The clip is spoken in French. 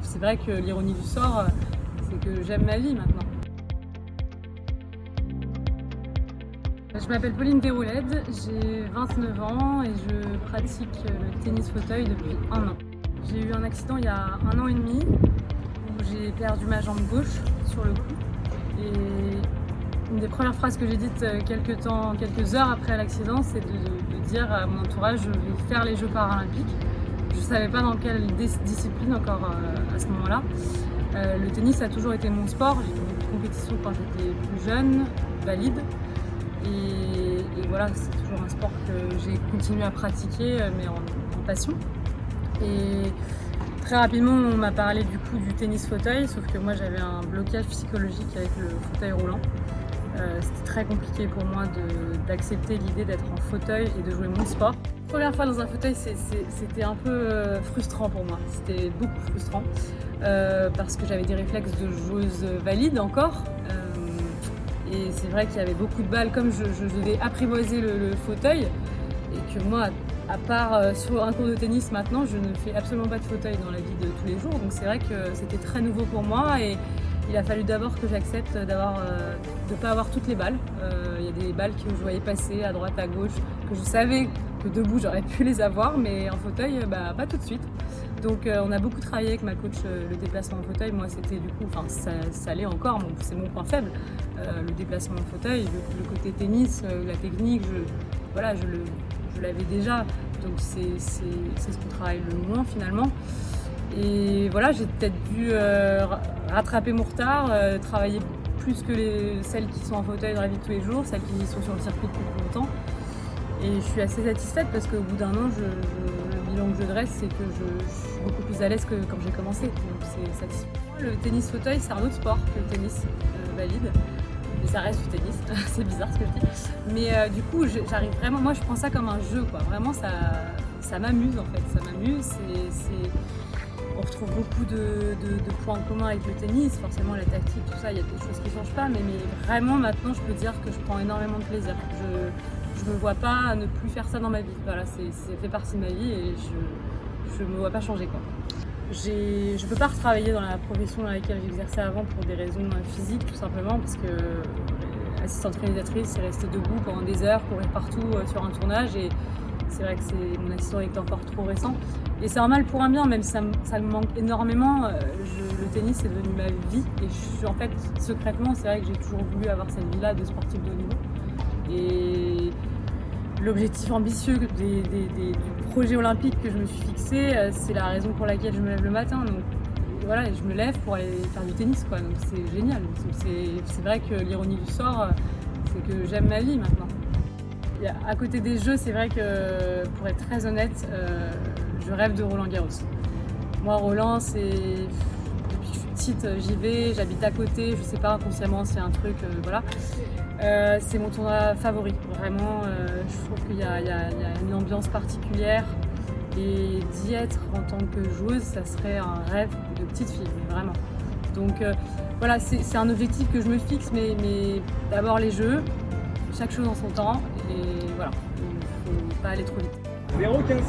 c'est vrai que l'ironie du sort, c'est que j'aime ma vie maintenant. Je m'appelle Pauline Déroulède, j'ai 29 ans et je pratique le tennis fauteuil depuis 1 an. J'ai eu un accident il y a 1 an et demi où j'ai perdu ma jambe gauche sur le coup. Et une des premières phrases que j'ai dites quelques heures après l'accident, c'est de dire à mon entourage: je vais faire les Jeux paralympiques. Je ne savais pas dans quelle discipline encore à ce moment-là. Le tennis a toujours été mon sport. J'ai fait beaucoup de compétitions quand j'étais plus jeune, valide. Et voilà, c'est toujours un sport que j'ai continué à pratiquer, mais en passion. Et très rapidement, on m'a parlé du coup du tennis fauteuil, sauf que moi j'avais un blocage psychologique avec le fauteuil roulant. C'était très compliqué pour moi d'accepter l'idée d'être en fauteuil et de jouer mon sport. La première fois dans un fauteuil, c'était un peu frustrant pour moi. C'était beaucoup frustrant parce que j'avais des réflexes de joueuse valide encore. Et c'est vrai qu'il y avait beaucoup de balles, comme je devais apprivoiser le fauteuil, et que moi, à part sur un cours de tennis maintenant, je ne fais absolument pas de fauteuil dans la vie de tous les jours. Donc c'est vrai que c'était très nouveau pour moi et il a fallu d'abord que j'accepte de ne pas avoir toutes les balles. Il y a des balles que je voyais passer à droite, à gauche, que je savais que debout j'aurais pu les avoir, mais en fauteuil, pas tout de suite. Donc on a beaucoup travaillé avec ma coach le déplacement en fauteuil. Moi c'était du coup, ça l'est encore, c'est mon point faible, le déplacement en fauteuil, le côté tennis, la technique, je l'avais déjà, donc c'est ce qu'on travaille le moins finalement. Et voilà, j'ai peut-être dû rattraper mon retard, travailler plus que celles qui sont en fauteuil dans la vie de tous les jours, celles qui sont sur le circuit depuis plus longtemps. Et je suis assez satisfaite parce qu'au bout d'1 an, le bilan que je dresse, c'est que je suis beaucoup plus à l'aise que quand j'ai commencé. Donc c'est satisfaisant. Le tennis fauteuil, c'est un autre sport que le tennis valide. Mais ça reste du tennis, c'est bizarre ce que je dis. Mais du coup, j'arrive vraiment, moi je prends ça comme un jeu, quoi. Vraiment, ça m'amuse en fait, ça m'amuse. On retrouve beaucoup de points en commun avec le tennis, forcément la tactique, tout ça, il y a des choses qui ne changent pas, mais vraiment maintenant je peux dire que je prends énormément de plaisir. Je me vois pas ne plus faire ça dans ma vie. Voilà, ça fait partie de ma vie et je me vois pas changer, quoi. Je peux pas retravailler dans la profession dans laquelle j'exerçais avant pour des raisons physiques, tout simplement, parce que assistante réalisatrice, c'est rester debout pendant des heures, courir partout sur un tournage, et c'est vrai que mon accident est encore trop récent. Et c'est un mal pour un bien, même si ça me manque énormément. Le tennis c'est devenu ma vie et en fait, secrètement, c'est vrai que j'ai toujours voulu avoir cette vie-là de sportif de haut niveau. Et l'objectif ambitieux du projet olympique que je me suis fixé, c'est la raison pour laquelle je me lève le matin. Donc voilà, je me lève pour aller faire du tennis, quoi. Donc c'est génial. C'est vrai que l'ironie du sort, c'est que j'aime ma vie maintenant. Et à côté des jeux, c'est vrai que, pour être très honnête, je rêve de Roland-Garros. Moi, Roland, depuis que je suis petite, j'y vais, j'habite à côté, je sais pas, inconsciemment, c'est un truc, voilà. C'est mon tournoi favori, vraiment. Je trouve qu'il y a une ambiance particulière et d'y être en tant que joueuse, ça serait un rêve de petite fille, vraiment. Donc voilà, c'est un objectif que je me fixe, mais d'abord les jeux, chaque chose en son temps, et voilà, il ne faut pas aller trop vite. 0,15.